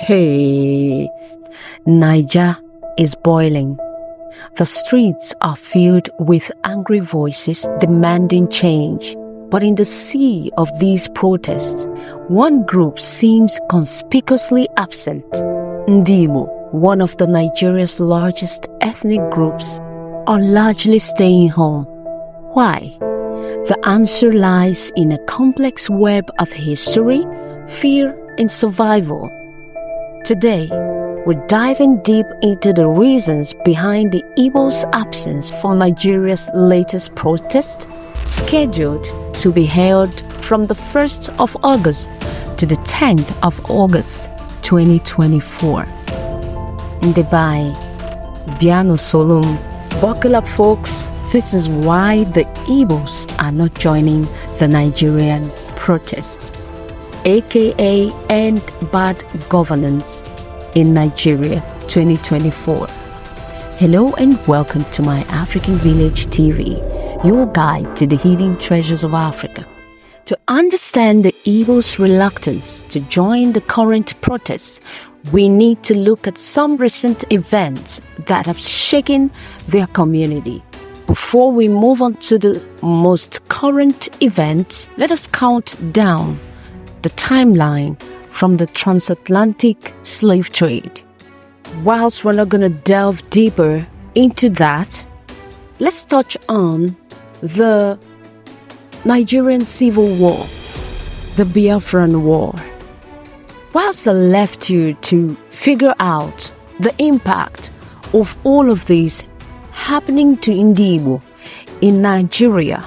Hey, Niger is boiling. The streets are filled with angry voices demanding change. But in the sea of these protests, one group seems conspicuously absent. Ndimo, one of the Nigeria's largest ethnic groups, are largely staying home. Why? The answer lies in a complex web of history, fear, and survival. Today, we're diving deep into the reasons behind the Igbos' absence for Nigeria's latest protest, scheduled to be held from the 1st of August to the 10th of August 2024. Ndebai, Biano Solum, buckle up folks, this is why the Igbos are not joining the Nigerian protest, aka End Bad Governance in Nigeria 2024. Hello and welcome to My African Village TV, your guide to the hidden treasures of Africa. To understand the Igbos' reluctance to join the current protests, we need to look at some recent events that have shaken their community. Before we move on to the most current events, let us count down the timeline from the transatlantic slave trade. Whilst we're not going to delve deeper into that, let's touch on the Nigerian Civil War, the Biafran War. Whilst I left you to figure out the impact of all of these happening to Igbo in Nigeria,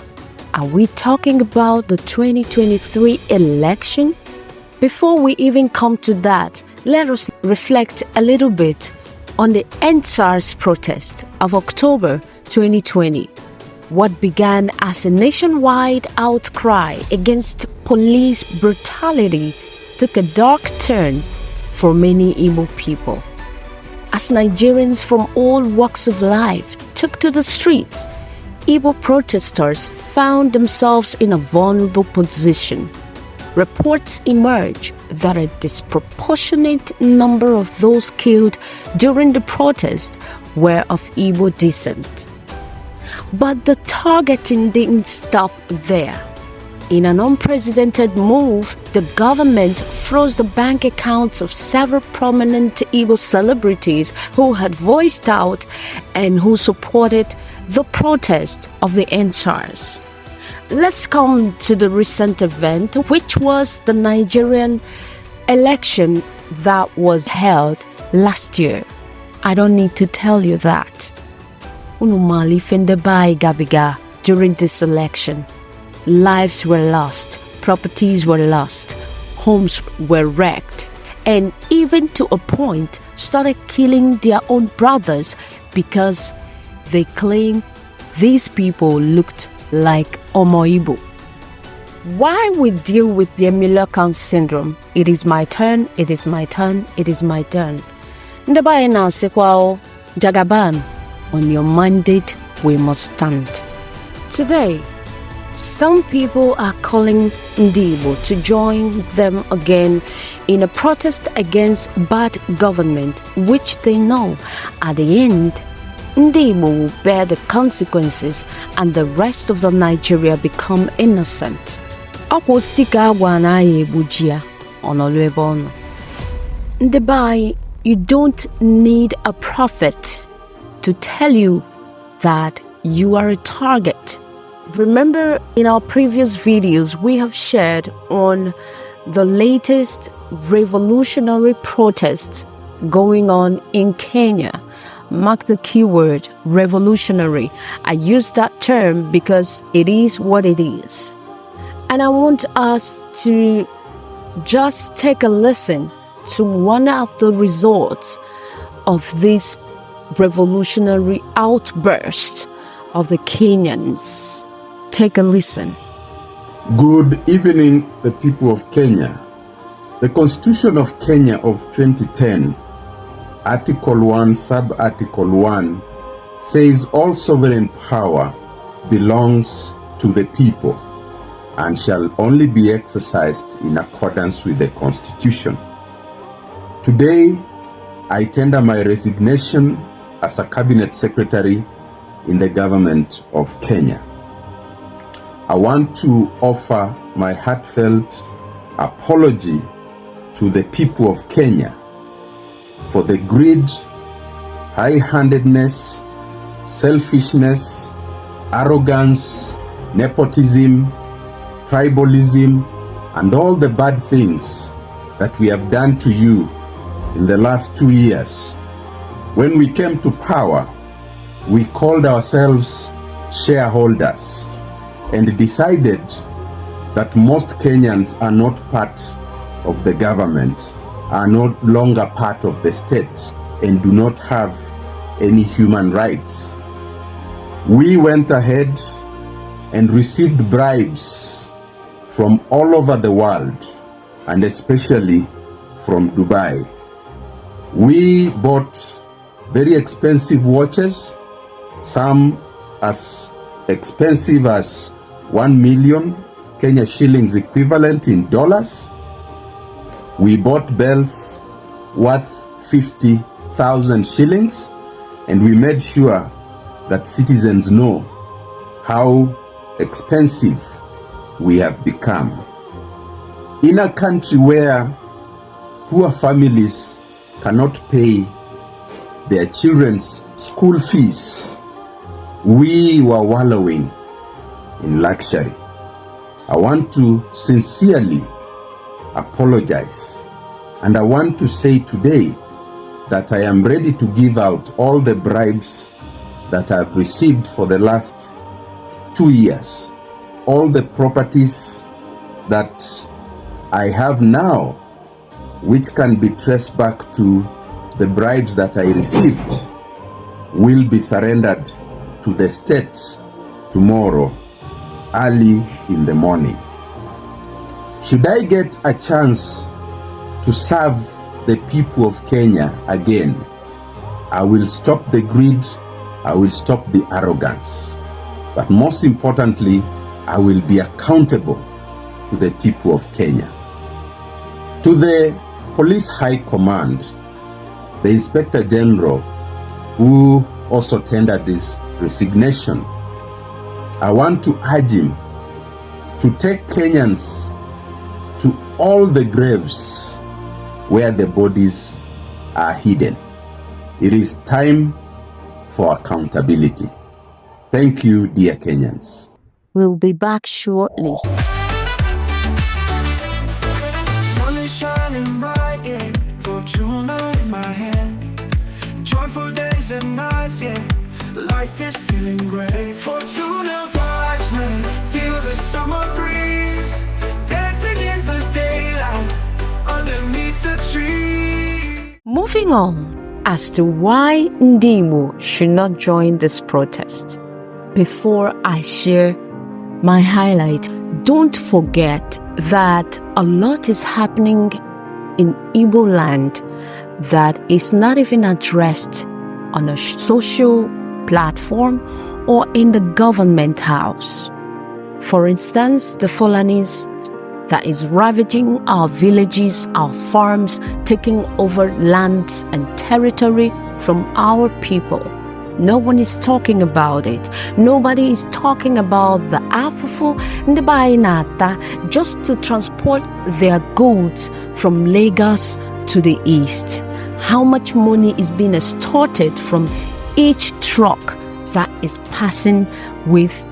are we talking about the 2023 election? Before we even come to that, let us reflect a little bit on the EndSARS protest of October 2020. What began as a nationwide outcry against police brutality took a dark turn for many Igbo people. As Nigerians from all walks of life took to the streets, Igbo protesters found themselves in a vulnerable position. Reports emerged that a disproportionate number of those killed during the protest were of Igbo descent. But the targeting didn't stop there. In an unprecedented move, the government froze the bank accounts of several prominent Igbo celebrities who had voiced out and who supported the protest of the EndSARS. Let's come to the recent event, which was the Nigerian election that was held last year. I don't need to tell you that. Unumali Fendebai Gabiga during this election. Lives were lost, properties were lost, homes were wrecked, and even to a point started killing their own brothers because they claim these people looked like Omoibo. Why we deal with the Emilokan syndrome? It is my turn, it is my turn, it is my turn. Ndabaye na sekwao Jagaban, on your mandate we must stand. Today, some people are calling Ndibo to join them again in a protest against bad government, which they know at the end Ndibo will bear the consequences and the rest of the Nigeria become innocent. Ndebai, you don't need a prophet to tell you that you are a target. Remember, in our previous videos, we have shared on the latest revolutionary protests going on in Kenya. Mark the keyword revolutionary. I use that term because it is what it is. And I want us to just take a listen to one of the results of this revolutionary outburst of the Kenyans. Take a listen. Good evening, the people of Kenya. The Constitution of Kenya of 2010, Article 1, Sub-Article 1, says all sovereign power belongs to the people and shall only be exercised in accordance with the Constitution. Today, I tender my resignation as a cabinet secretary in the government of Kenya. I want to offer my heartfelt apology to the people of Kenya for the greed, high-handedness, selfishness, arrogance, nepotism, tribalism, and all the bad things that we have done to you in the last 2 years. When we came to power, we called ourselves shareholders and decided that most Kenyans are not part of the government, are no longer part of the state, and do not have any human rights. We went ahead and received bribes from all over the world, and especially from Dubai. We bought very expensive watches, some as expensive as 1 million Kenya shillings equivalent in dollars. We bought belts worth 50,000 shillings, and we made sure that citizens know how expensive we have become. In a country where poor families cannot pay their children's school fees, we were wallowing in luxury. I want to sincerely apologize, and I want to say today that I am ready to give out all the bribes that I've received for the last 2 years, all the properties that I have now, which can be traced back to the bribes that I received, will be surrendered to the state tomorrow, early in the morning. Should I get a chance to serve the people of Kenya again, I will stop the greed, I will stop the arrogance, but most importantly, I will be accountable to the people of Kenya. To the Police High Command, the Inspector General, who also tendered his resignation, I want to urge him to take Kenyans to all the graves where the bodies are hidden. It is time for accountability. Thank you, dear Kenyans. We'll be back shortly. Sun is shining bright, yeah. Fortuna in my hand. Joyful days and nights, yeah. Life is feeling great. Fortuna vibes, man. Feel the summer breeze. Dancing in the daylight underneath the tree. Moving on as to why Ndimo should not join this protest. Before I share my highlight, don't forget that a lot is happening in Igbo land that is not even addressed on a social platform or in the government house. For instance, the Fulanis that is ravaging our villages, our farms, taking over lands and territory from our people. No one is talking about it. Nobody is talking about the afufu ndebainata just to transport their goods from Lagos to the east. How much money is being extorted from each truck that is passing with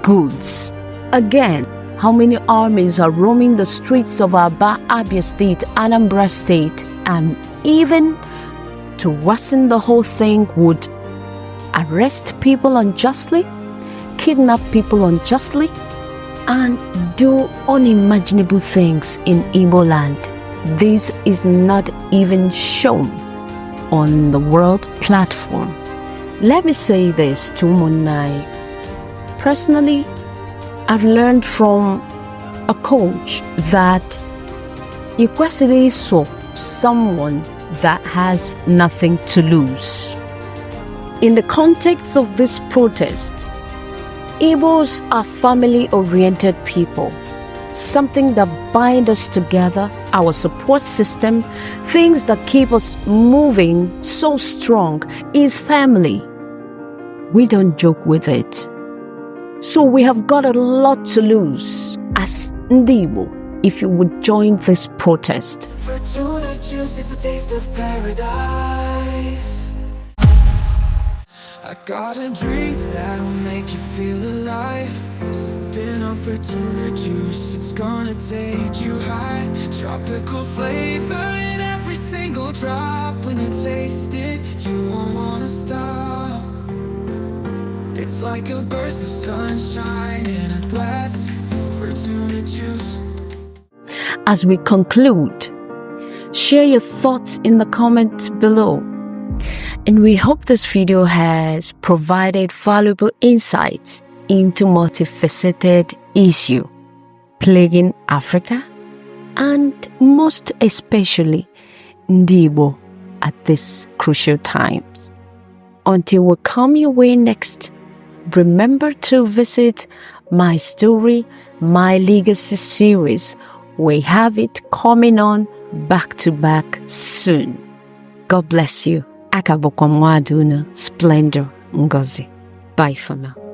goods. Again, how many armies are roaming the streets of Aba, Abia State, Anambra State, and even to worsen the whole thing would arrest people unjustly, kidnap people unjustly, and do unimaginable things in Igbo land. This is not even shown on the world platform. Let me say this to Munai. Personally, I've learned from a coach that Ikwesiri so someone that has nothing to lose. In the context of this protest, Igbos are family-oriented people. something that binds us together, our support system, things that keep us moving so strong is family. We don't joke with it. So we have got a lot to lose as Igbo if you would join this protest. Fortuna juice is the taste of paradise. I got a drink that'll make you feel alive. Sipping on Fortuna juice, it's gonna take you high. Tropical flavor in every single drop. When you taste it, you won't wanna stop. It's like a burst of sunshine in a glass. Fortuna juice. As we conclude, share your thoughts in the comments below. And we hope this video has provided valuable insights into multifaceted issue plaguing Africa and most especially Igbo at these crucial times. Until we come your way next, remember to visit My Story, My Legacy series. We have it coming on back to back soon. God bless you. Akabokwa Mwaduna Splendor Ngozi. Bye for now.